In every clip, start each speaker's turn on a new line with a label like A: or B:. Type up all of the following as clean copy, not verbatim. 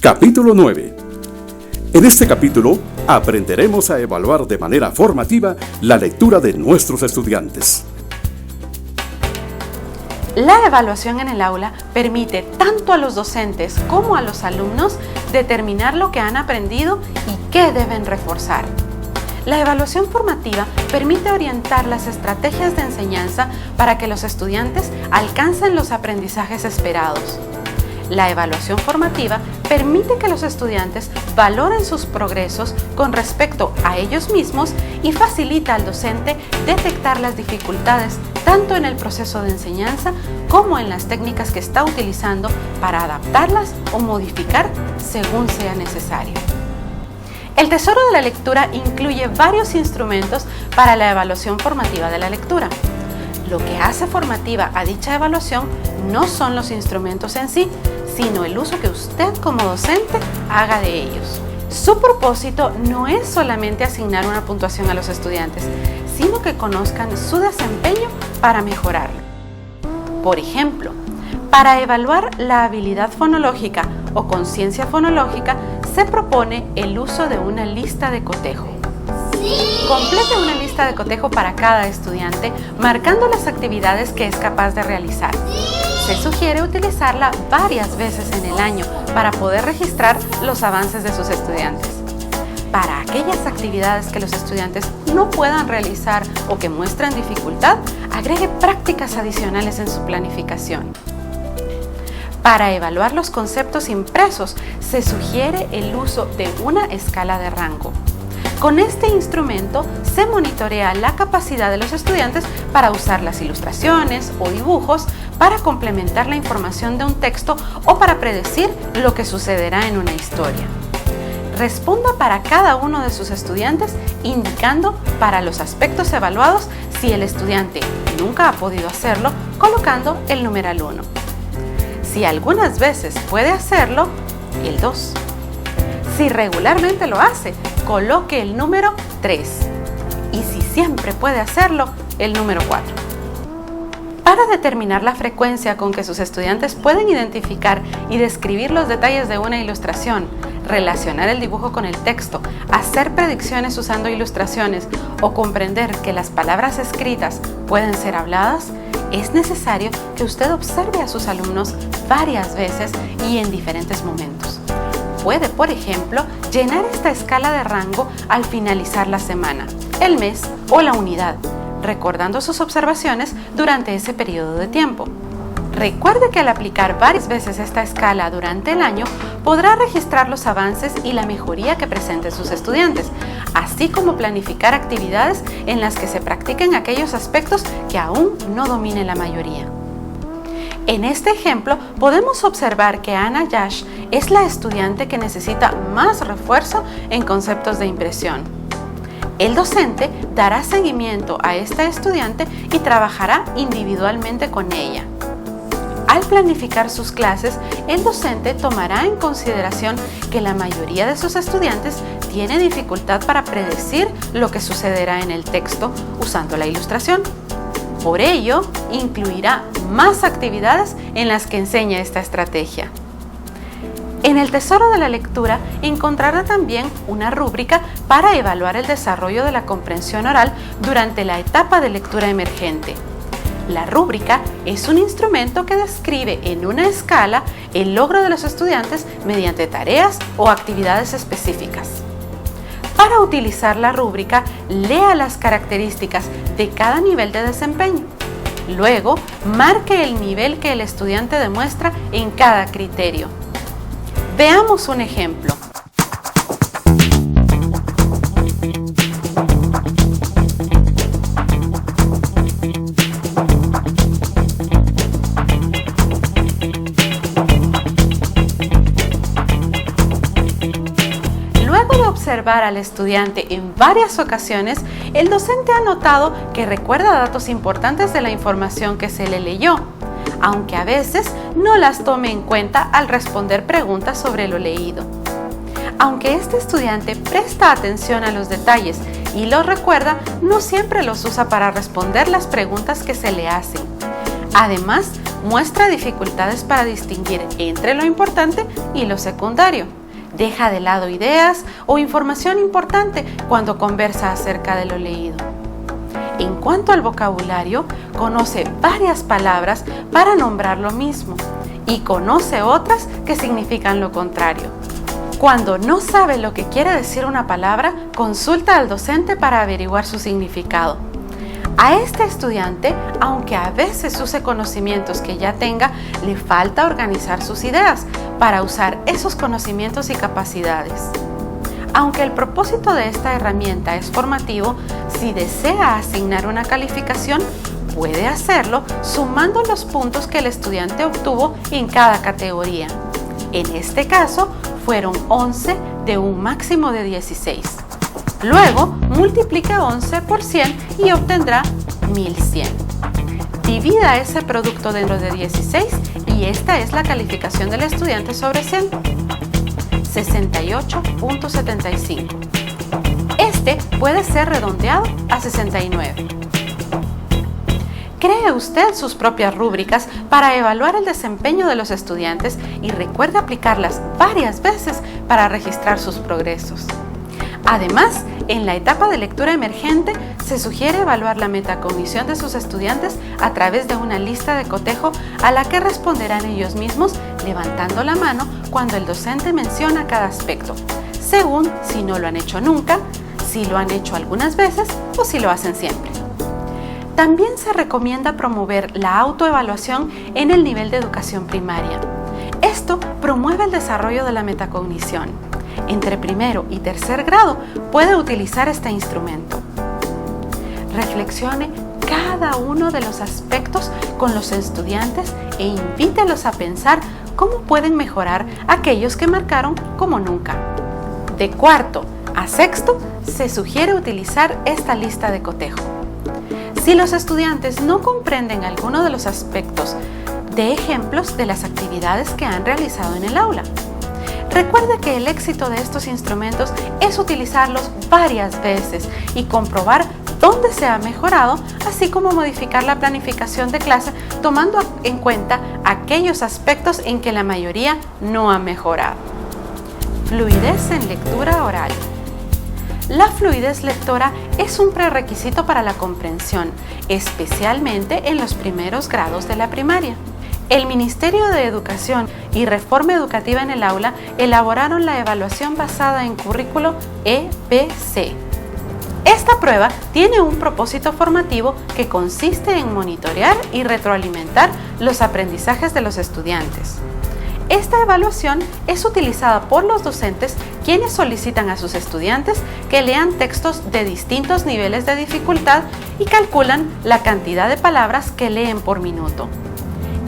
A: Capítulo 9. En este capítulo aprenderemos a evaluar de manera formativa la lectura de nuestros estudiantes.
B: La evaluación en el aula permite tanto a los docentes como a los alumnos determinar lo que han aprendido y qué deben reforzar. La evaluación formativa permite orientar las estrategias de enseñanza para que los estudiantes alcancen los aprendizajes esperados. La evaluación formativa permite que los estudiantes valoren sus progresos con respecto a ellos mismos y facilita al docente detectar las dificultades tanto en el proceso de enseñanza como en las técnicas que está utilizando para adaptarlas o modificar según sea necesario. El Tesoro de la Lectura incluye varios instrumentos para la evaluación formativa de la lectura. Lo que hace formativa a dicha evaluación no son los instrumentos en sí, sino el uso que usted como docente haga de ellos. Su propósito no es solamente asignar una puntuación a los estudiantes, sino que conozcan su desempeño para mejorarlo. Por ejemplo, para evaluar la habilidad fonológica o conciencia fonológica, se propone el uso de una lista de cotejo. Complete una lista de cotejo para cada estudiante, marcando las actividades que es capaz de realizar. Se sugiere utilizarla varias veces en el año para poder registrar los avances de sus estudiantes. Para aquellas actividades que los estudiantes no puedan realizar o que muestren dificultad, agregue prácticas adicionales en su planificación. Para evaluar los conceptos impresos, se sugiere el uso de una escala de rango. Con este instrumento se monitorea la capacidad de los estudiantes para usar las ilustraciones o dibujos para complementar la información de un texto o para predecir lo que sucederá en una historia. Responda para cada uno de sus estudiantes indicando para los aspectos evaluados si el estudiante nunca ha podido hacerlo, colocando el numeral 1. Si algunas veces puede hacerlo, el 2. Si regularmente lo hace, coloque el número 3. Y si siempre puede hacerlo, el número 4. Para determinar la frecuencia con que sus estudiantes pueden identificar y describir los detalles de una ilustración, relacionar el dibujo con el texto, hacer predicciones usando ilustraciones o comprender que las palabras escritas pueden ser habladas, es necesario que usted observe a sus alumnos varias veces y en diferentes momentos. Puede, por ejemplo, llenar esta escala de rango al finalizar la semana, el mes o la unidad, recordando sus observaciones durante ese periodo de tiempo. Recuerde que al aplicar varias veces esta escala durante el año, podrá registrar los avances y la mejoría que presenten sus estudiantes, así como planificar actividades en las que se practiquen aquellos aspectos que aún no domine la mayoría. En este ejemplo, podemos observar que Ana Yash es la estudiante que necesita más refuerzo en conceptos de impresión. El docente dará seguimiento a esta estudiante y trabajará individualmente con ella. Al planificar sus clases, el docente tomará en consideración que la mayoría de sus estudiantes tiene dificultad para predecir lo que sucederá en el texto usando la ilustración. Por ello, incluirá más actividades en las que enseña esta estrategia. En el Tesoro de la Lectura encontrará también una rúbrica para evaluar el desarrollo de la comprensión oral durante la etapa de lectura emergente. La rúbrica es un instrumento que describe en una escala el logro de los estudiantes mediante tareas o actividades específicas. Para utilizar la rúbrica, lea las características de cada nivel de desempeño. Luego, marque el nivel que el estudiante demuestra en cada criterio. Veamos un ejemplo. Luego de observar al estudiante en varias ocasiones, el docente ha notado que recuerda datos importantes de la información que se le leyó, aunque a veces no las tome en cuenta al responder preguntas sobre lo leído. Aunque este estudiante presta atención a los detalles y los recuerda, no siempre los usa para responder las preguntas que se le hacen. Además, Muestra dificultades para distinguir entre lo importante y lo secundario. Deja de lado ideas o información importante cuando conversa acerca de lo leído. En cuanto al vocabulario, conoce varias palabras para nombrar lo mismo y conoce otras que significan lo contrario. Cuando no sabe lo que quiere decir una palabra, consulta al docente para averiguar su significado. A este estudiante, aunque a veces use conocimientos que ya tenga, le falta organizar sus ideas para usar esos conocimientos y capacidades. Aunque el propósito de esta herramienta es formativo, si desea asignar una calificación, puede hacerlo sumando los puntos que el estudiante obtuvo en cada categoría. En este caso, fueron 11 de un máximo de 16. Luego, multiplica 11 por 100 y obtendrá 1100. Divida ese producto dentro de 16 y esta es la calificación del estudiante sobre 100. 68.75. Este puede ser redondeado a 69. Cree usted sus propias rúbricas para evaluar el desempeño de los estudiantes y recuerde aplicarlas varias veces para registrar sus progresos. Además, en la etapa de lectura emergente, se sugiere evaluar la metacognición de sus estudiantes a través de una lista de cotejo a la que responderán ellos mismos levantando la mano cuando el docente menciona cada aspecto, según si no lo han hecho nunca, si lo han hecho algunas veces o si lo hacen siempre. También se recomienda promover la autoevaluación en el nivel de educación primaria. Esto promueve el desarrollo de la metacognición. Entre primero y tercer grado puede utilizar este instrumento. Reflexione cada uno de los aspectos con los estudiantes e invítelos a pensar cómo pueden mejorar aquellos que marcaron como nunca. De cuarto a sexto se sugiere utilizar esta lista de cotejo. Si los estudiantes no comprenden alguno de los aspectos, dé ejemplos de las actividades que han realizado en el aula. Recuerde que el éxito de estos instrumentos es utilizarlos varias veces y comprobar dónde se ha mejorado, así como modificar la planificación de clase tomando en cuenta aquellos aspectos en que la mayoría no ha mejorado. Fluidez en lectura oral. La fluidez lectora es un prerequisito para la comprensión, especialmente en los primeros grados de la primaria. El Ministerio de Educación y Reforma Educativa en el Aula elaboraron la evaluación basada en currículo EBC. Esta prueba tiene un propósito formativo que consiste en monitorear y retroalimentar los aprendizajes de los estudiantes. Esta evaluación es utilizada por los docentes quienes solicitan a sus estudiantes que lean textos de distintos niveles de dificultad y calculan la cantidad de palabras que leen por minuto.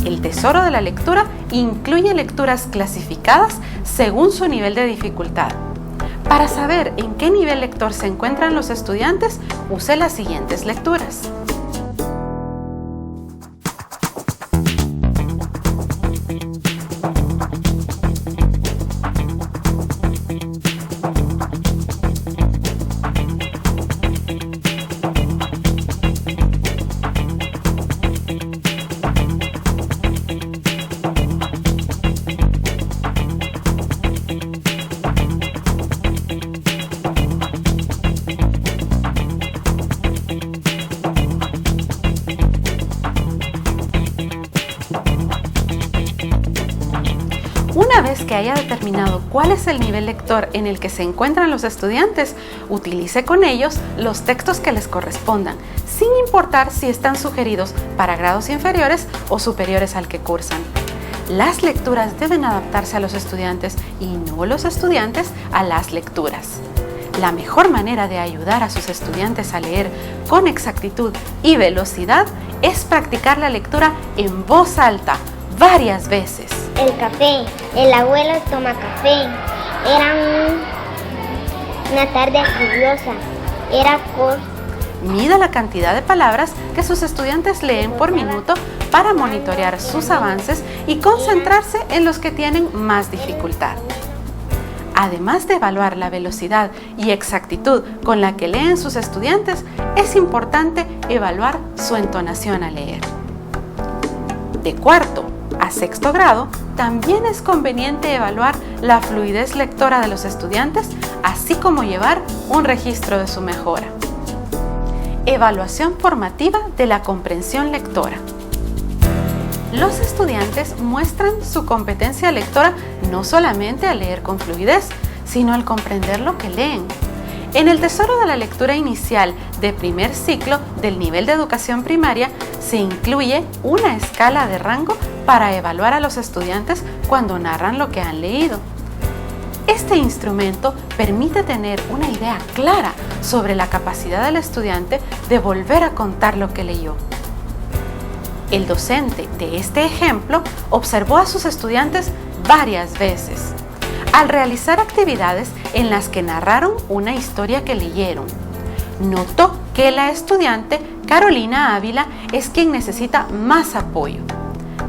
B: El tesoro de la lectura incluye lecturas clasificadas según su nivel de dificultad. Para saber en qué nivel lector se encuentran los estudiantes, use las siguientes lecturas. Una vez que haya determinado cuál es el nivel lector en el que se encuentran los estudiantes, utilice con ellos los textos que les correspondan, sin importar si están sugeridos para grados inferiores o superiores al que cursan. Las lecturas deben adaptarse a los estudiantes y no los estudiantes a las lecturas. La mejor manera de ayudar a sus estudiantes a leer con exactitud y velocidad es practicar la lectura en voz alta varias veces.
C: El café. El abuelo toma café. Era una tarde lluviosa. Era corto.
B: Mida la cantidad de palabras que sus estudiantes leen por minuto para monitorear sus avances y concentrarse en los que tienen más dificultad. Además de evaluar la velocidad y exactitud con la que leen sus estudiantes, es importante evaluar su entonación al leer. De cuarto a sexto grado, también es conveniente evaluar la fluidez lectora de los estudiantes, así como llevar un registro de su mejora. Evaluación formativa de la comprensión lectora. Los estudiantes muestran su competencia lectora no solamente al leer con fluidez, sino al comprender lo que leen. En el Tesoro de la Lectura Inicial de primer ciclo del nivel de educación primaria se incluye una escala de rango para evaluar a los estudiantes cuando narran lo que han leído. Este instrumento permite tener una idea clara sobre la capacidad del estudiante de volver a contar lo que leyó. El docente de este ejemplo observó a sus estudiantes varias veces al realizar actividades en las que narraron una historia que leyeron. Notó que la estudiante Carolina Ávila es quien necesita más apoyo.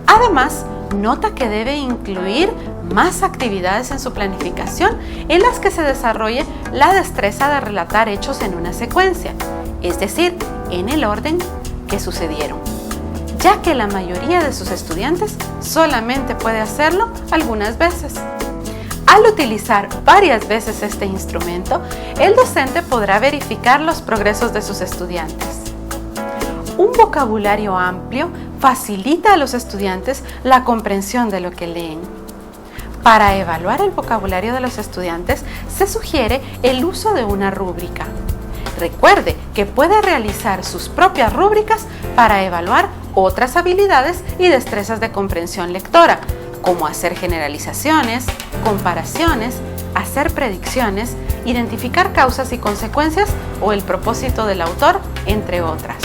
B: Además, nota que debe incluir más actividades en su planificación en las que se desarrolle la destreza de relatar hechos en una secuencia, es decir, en el orden que sucedieron, ya que la mayoría de sus estudiantes solamente puede hacerlo algunas veces. Al utilizar varias veces este instrumento, el docente podrá verificar los progresos de sus estudiantes. Un vocabulario amplio facilita a los estudiantes la comprensión de lo que leen. Para evaluar el vocabulario de los estudiantes, se sugiere el uso de una rúbrica. Recuerde que puede realizar sus propias rúbricas para evaluar otras habilidades y destrezas de comprensión lectora, como hacer generalizaciones, comparaciones, hacer predicciones, identificar causas y consecuencias o el propósito del autor, entre otras.